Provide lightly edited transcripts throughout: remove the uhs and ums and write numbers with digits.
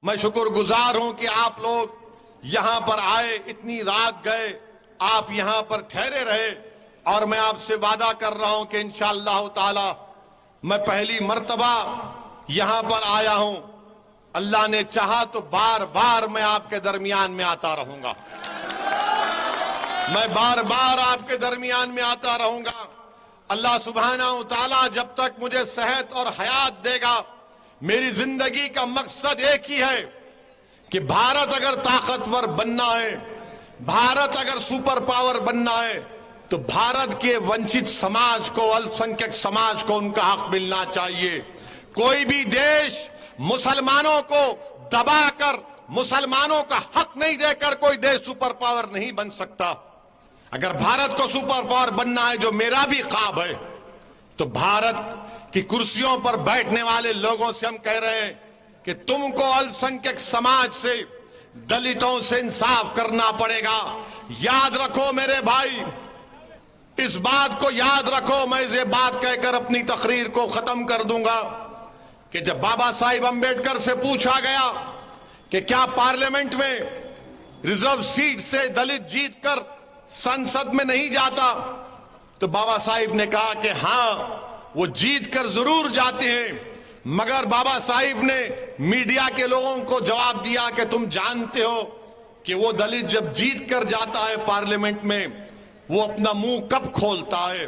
मैं शुक्रगुजार हूं कि आप लोग यहां पर आए, इतनी रात गए, आप यहां पर ठहरे रहे। और मैं आपसे वादा कर रहा हूं कि इंशाअल्लाह ताला मैं पहली मर्तबा यहां पर आया हूं। अल्लाह ने चाहा तो बार बार मैं आपके दरमियान में आता रहूंगा। मैं बार बार आपके दरमियान में आता रहूंगा। अल्लाह सुब्हानहू ताला जब तक मुझे सेहत और हयात देगा, मेरी जिंदगी का मकसद एक ही है कि भारत अगर ताकतवर बनना है, भारत अगर सुपर पावर बनना है, तो भारत के वंचित समाज को, अल्पसंख्यक समाज को उनका हक मिलना चाहिए। कोई भी देश मुसलमानों को दबाकर, मुसलमानों का हक नहीं देकर कोई देश सुपर पावर नहीं बन सकता। अगर भारत को सुपर पावर बनना है, जो मेरा भी ख्वाब है, तो भारत की कुर्सियों पर बैठने वाले लोगों से हम कह रहे हैं कि तुमको अल्पसंख्यक समाज से, दलितों से इंसाफ करना पड़ेगा। याद रखो मेरे भाई, इस बात को याद रखो। मैं ये बात कहकर अपनी तकरीर को खत्म कर दूंगा कि जब बाबा साहिब अंबेडकर से पूछा गया कि क्या पार्लियामेंट में रिजर्व सीट से दलित जीतकर संसद में नहीं जाता, तो बाबा साहिब ने कहा कि हां, वो जीत कर जरूर जाते हैं। मगर बाबा साहिब ने मीडिया के लोगों को जवाब दिया कि तुम जानते हो कि वो दलित जब जीत कर जाता है पार्लियामेंट में, वो अपना मुंह कब खोलता है।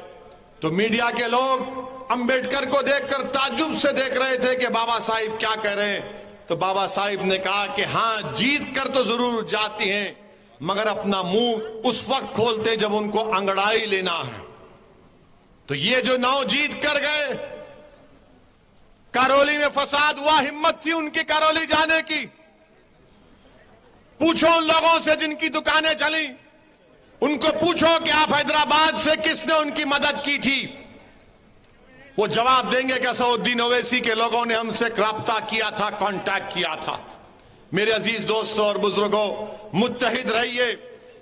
तो मीडिया के लोग अंबेडकर को देखकर ताज्जुब से देख रहे थे कि बाबा साहिब क्या कह रहे हैं। तो बाबा साहिब ने कहा कि हां, जीत कर तो जरूर जाती हैं, मगर अपना मुंह उस वक्त खोलते जब उनको अंगड़ाई लेना है। तो ये जो 9 जीत कर गए, करौली में फसाद हुआ, हिम्मत थी उनकी करौली जाने की। पूछो उन लोगों से जिनकी दुकानें चली, उनको पूछो कि आप हैदराबाद से किसने उनकी मदद की थी। वो जवाब देंगे कि असदुद्दीन ओवैसी के लोगों ने हमसे राब्ता किया था, कांटेक्ट किया था। मेरे अजीज दोस्तों और बुजुर्गों, मुत्तहिद रहिए।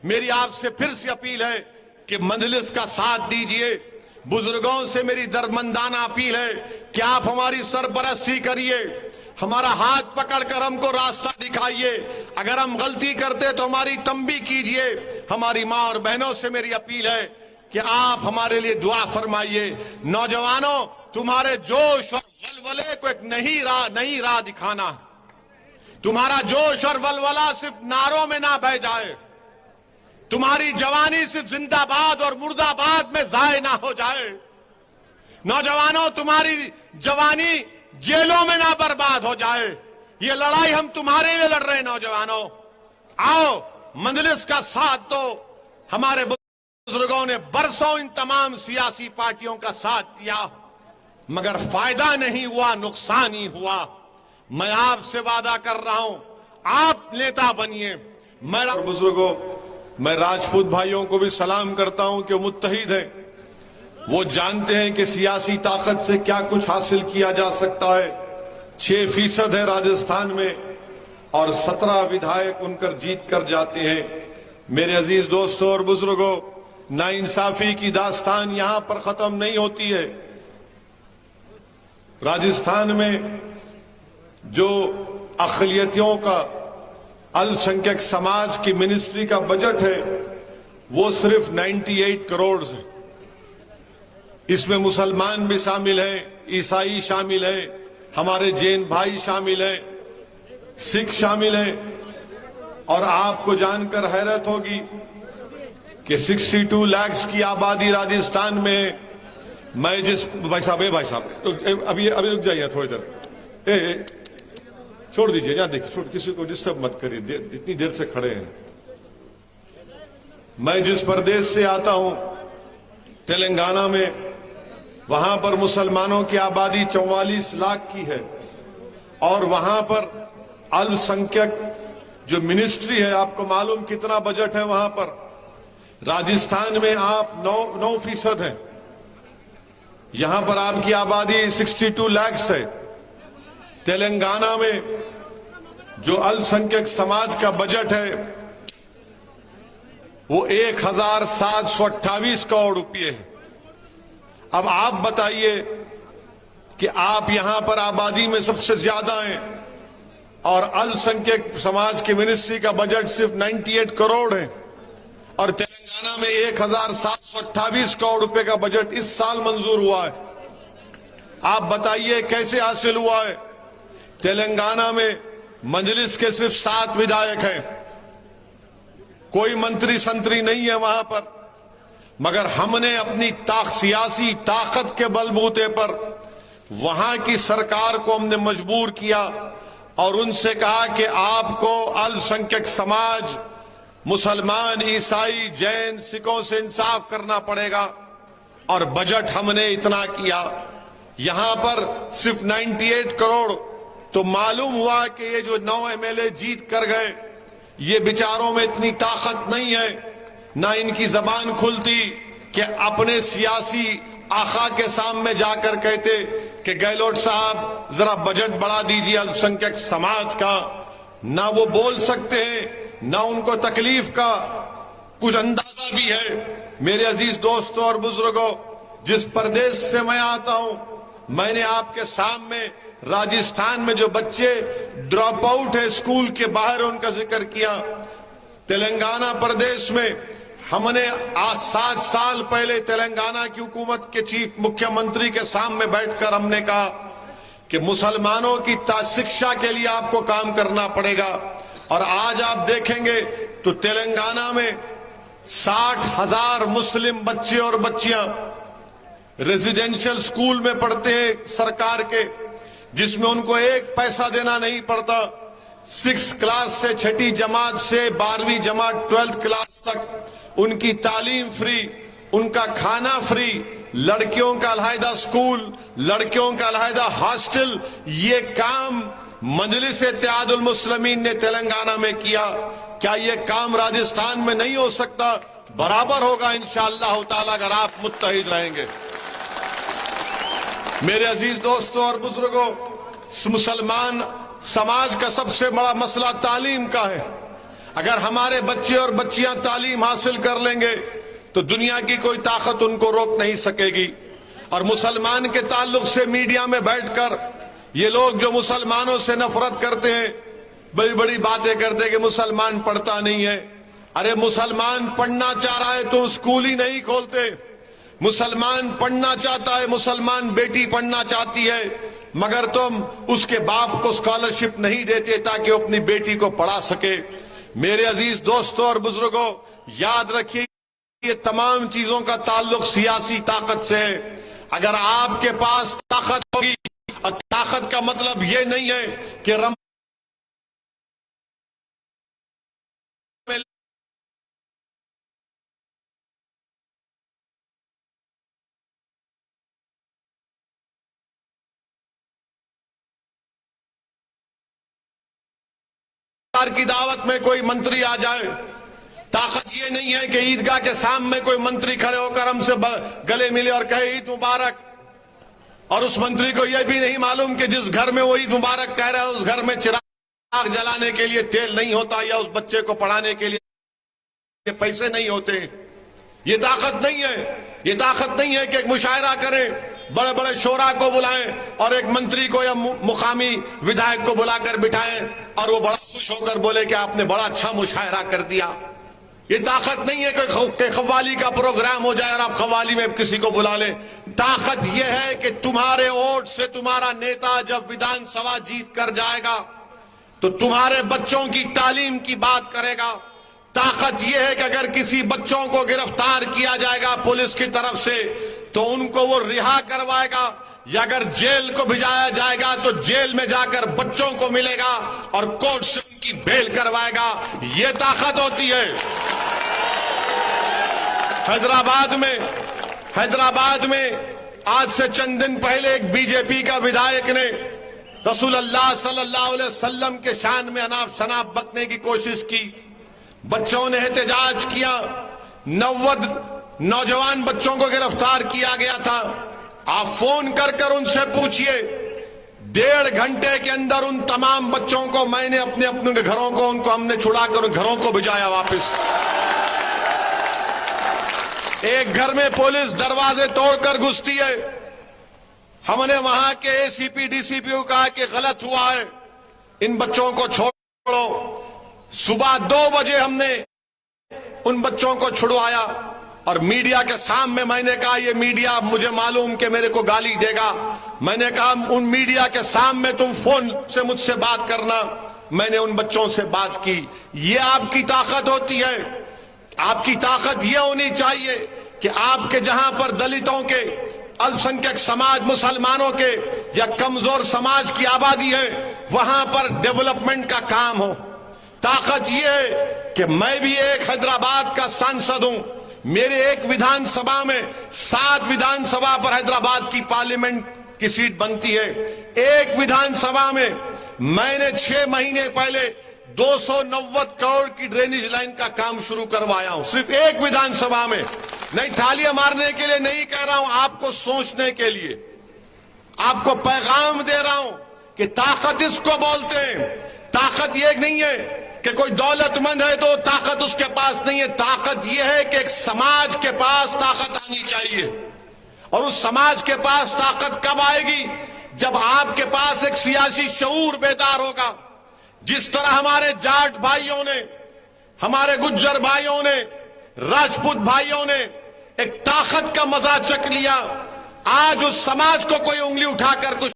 मेरी आपसे फिर से अपील है कि मजलिस का साथ दीजिए। बुजुर्गों से मेरी दरमंदाना अपील है कि आप हमारी सरपरस्ती करिए, हमारा हाथ पकड़कर हमको रास्ता दिखाइए। अगर हम गलती करते तो हमारी तंबी कीजिए। हमारी माँ और बहनों से मेरी अपील है कि आप हमारे लिए दुआ फरमाइए। नौजवानों, तुम्हारे जोश और वलवले को एक नई राह दिखाना है। तुम्हारा जोश और वलवला सिर्फ नारों में ना बह जाए, तुम्हारी जवानी सिर्फ जिंदाबाद और मुर्दाबाद में जाए ना हो जाए। नौजवानों, तुम्हारी जवानी जेलों में ना बर्बाद हो जाए। ये लड़ाई हम तुम्हारे लिए लड़ रहे हैं। नौजवानों, आओ, मजलिस का साथ दो। हमारे बुजुर्गों ने बरसों इन तमाम सियासी पार्टियों का साथ दिया, मगर फायदा नहीं हुआ, नुकसान ही हुआ। मैं आपसे वादा कर रहा हूं, आप नेता बनिए। मेरा बुजुर्गों, मैं राजपूत भाइयों को भी सलाम करता हूं कि मुत्तहिद है। वो जानते हैं कि सियासी ताकत से क्या कुछ हासिल किया जा सकता है। 6% है राजस्थान में और 17 विधायक उनकर जीत कर जाते हैं। मेरे अजीज दोस्तों और बुजुर्गों, नाइंसाफी की दास्तान यहां पर खत्म नहीं होती है। राजस्थान में जो अक़लियतियों का, अल्पसंख्यक समाज की मिनिस्ट्री का बजट है, वो सिर्फ 98 करोड़ है। इसमें मुसलमान भी शामिल हैं, ईसाई शामिल हैं, हमारे जैन भाई शामिल हैं, सिख शामिल हैं। और आपको जानकर हैरत होगी कि 62 लाख की आबादी राजस्थान में। मैं जिस भाई साहब अभी रुक जाइए थोड़ी देर, छोड़ दीजिए, यहां देखिए, छोड़, किसी को डिस्टर्ब मत करिए, इतनी देर से खड़े हैं। मैं जिस प्रदेश से आता हूं, तेलंगाना में, वहां पर मुसलमानों की आबादी 44 लाख की है और वहां पर अल्पसंख्यक जो मिनिस्ट्री है, आपको मालूम कितना बजट है वहां पर। राजस्थान में आप 9% है, यहां पर आपकी आबादी 62 लाख है। तेलंगाना में जो अल्पसंख्यक समाज का बजट है वो 1728 करोड़ रुपये है। अब आप बताइए कि आप यहां पर आबादी में सबसे ज्यादा हैं और अल्पसंख्यक समाज की मिनिस्ट्री का बजट सिर्फ 98 करोड़ है और तेलंगाना में 1728 करोड़ रुपए का बजट इस साल मंजूर हुआ है। आप बताइए कैसे हासिल हुआ है? तेलंगाना में मजलिस के सिर्फ 7 विधायक हैं, कोई मंत्री संतरी नहीं है वहां पर, मगर हमने अपनी सियासी ताकत के बलबूते पर वहां की सरकार को हमने मजबूर किया और उनसे कहा कि आपको अल्पसंख्यक समाज, मुसलमान, ईसाई, जैन, सिखों से इंसाफ करना पड़ेगा और बजट हमने इतना किया। यहां पर सिर्फ 98 करोड़, तो मालूम हुआ कि ये जो 9 एमएलए जीत कर गए, ये विचारों में इतनी ताकत नहीं है, ना इनकी जबान खुलती कि अपने सियासी आखा के सामने जाकर कहते कि गहलोत साहब जरा बजट बढ़ा दीजिए अल्पसंख्यक समाज का। ना वो बोल सकते हैं, ना उनको तकलीफ का कुछ अंदाजा भी है। मेरे अजीज दोस्तों और बुजुर्गों, जिस प्रदेश से मैं आता हूं, मैंने आपके सामने राजस्थान में जो बच्चे ड्रॉप आउट है स्कूल के बाहर, उनका जिक्र किया। तेलंगाना प्रदेश में हमने आज 7 साल पहले तेलंगाना की हुकूमत के चीफ मुख्यमंत्री के सामने बैठकर हमने कहा कि मुसलमानों की शिक्षा के लिए आपको काम करना पड़ेगा। और आज आप देखेंगे तो तेलंगाना में 60,000 मुस्लिम बच्चे और बच्चियां रेजिडेंशियल स्कूल में पढ़ते हैं सरकार के, जिसमें उनको एक पैसा देना नहीं पड़ता। 6 क्लास से 6ठी जमात से 12वीं जमात 12th क्लास तक उनकी तालीम फ्री, उनका खाना फ्री, लड़कियों का अलहदा स्कूल, लड़कियों का अलहदा हॉस्टल। ये काम मजलिस इत्तेहादुल मुस्लिमीन ने तेलंगाना में किया। क्या ये काम राजस्थान में नहीं हो सकता? बराबर होगा इंशाअल्लाह ताला, अगर आप मुत्तहिद रहेंगे। मेरे अजीज दोस्तों और बुजुर्गों, मुसलमान समाज का सबसे बड़ा मसला तालीम का है। अगर हमारे बच्चे और बच्चियां तालीम हासिल कर लेंगे तो दुनिया की कोई ताकत उनको रोक नहीं सकेगी। और मुसलमान के ताल्लुक से मीडिया में बैठकर ये लोग जो मुसलमानों से नफरत करते हैं, बड़ी बड़ी बातें करते हैं कि मुसलमान पढ़ता नहीं है। अरे मुसलमान पढ़ना चाह रहा है तो स्कूल ही नहीं खोलते। मुसलमान पढ़ना चाहता है, मुसलमान बेटी पढ़ना चाहती है, मगर तुम उसके बाप को स्कॉलरशिप नहीं देते ताकि वो अपनी बेटी को पढ़ा सके। मेरे अजीज दोस्तों और बुजुर्गों, याद रखिए ये तमाम चीजों का ताल्लुक सियासी ताकत से है। अगर आपके पास ताकत होगी, और ताकत का मतलब ये नहीं है कि की दावत में कोई मंत्री आ जाए। ताकत ये नहीं है कि ईदगाह के सामने कोई मंत्री खड़े होकर हमसे गले मिले और कहे ईद मुबारक, और उस मंत्री को यह भी नहीं मालूम कि जिस घर में वो ईद मुबारक कह रहा है उस घर में चिराग जलाने के लिए तेल नहीं होता, या उस बच्चे को पढ़ाने के लिए पैसे नहीं होते। ये ताकत नहीं है। ये ताकत नहीं है कि एक मुशायरा करें, बड़े बड़े शोरा को बुलाएं और एक मंत्री को या मुकामी विधायक को बुलाकर बिठाएं और वो बड़ा खुश होकर बोले कि आपने बड़ा अच्छा मुशायरा कर दिया। ये ताकत नहीं है कि कव्वाली का प्रोग्राम हो जाए और आप कव्वाली में किसी को बुला लें। ताकत यह है कि तुम्हारे वोट से तुम्हारा नेता जब विधानसभा जीत कर जाएगा तो तुम्हारे बच्चों की तालीम की बात करेगा। ताकत यह है कि अगर किसी बच्चों को गिरफ्तार किया जाएगा पुलिस की तरफ से तो उनको वो रिहा करवाएगा, या अगर जेल को भिजाया जाएगा तो जेल में जाकर बच्चों को मिलेगा और कोर्ट से उनकी बेल करवाएगा। ये ताकत होती है। हैदराबाद में आज से चंद दिन पहले एक बीजेपी का विधायक ने रसूलुल्लाह सल्लल्लाहु अलैहि वसल्लम के शान में अनाप शनाप बकने की कोशिश की। बच्चों ने एहतजाज किया। 90 नौजवान बच्चों को गिरफ्तार किया गया था। आप फोन कर उनसे पूछिए, 1.5 घंटे के अंदर उन तमाम बच्चों को मैंने अपने घरों को उनको हमने छुड़ाकर घरों को भिजाया वापस। एक घर में पुलिस दरवाजे तोड़कर घुसती है। हमने वहां के एसीपी डीसीपी को कहा कि गलत हुआ है, इन बच्चों को छोड़ो। सुबह 2 बजे हमने उन बच्चों को छुड़वाया और मीडिया के सामने मैंने कहा, ये मीडिया मुझे मालूम कि मेरे को गाली देगा, मैंने कहा उन मीडिया के सामने तुम फोन से मुझसे बात करना। मैंने उन बच्चों से बात की। ये आपकी ताकत होती है। आपकी ताकत यह होनी चाहिए कि आपके जहां पर दलितों के, अल्पसंख्यक समाज, मुसलमानों के या कमजोर समाज की आबादी है, वहां पर डेवलपमेंट का काम हो। ताकत यह है कि मैं भी एक हैदराबाद का सांसद हूं। मेरे एक विधानसभा में 7 विधानसभा पर हैदराबाद की पार्लियामेंट की सीट बनती है। एक विधानसभा में मैंने 6 महीने पहले 290 करोड़ की ड्रेनेज लाइन का काम शुरू करवाया हूं, सिर्फ एक विधानसभा में। नहीं तालियां मारने के लिए नहीं कह रहा हूं, आपको सोचने के लिए, आपको पैगाम दे रहा हूं कि ताकत इसको बोलते हैं। ताकत ये नहीं है कि कोई दौलतमंद है तो ताकत उसके पास नहीं है। ताकत यह है कि एक समाज के पास ताकत आनी चाहिए। और उस समाज के पास ताकत कब आएगी? जब आपके पास एक सियासी शऊर बेदार होगा। जिस तरह हमारे जाट भाइयों ने, हमारे गुज्जर भाइयों ने, राजपूत भाइयों ने एक ताकत का मजा चख लिया, आज उस समाज को कोई उंगली उठाकर कुछ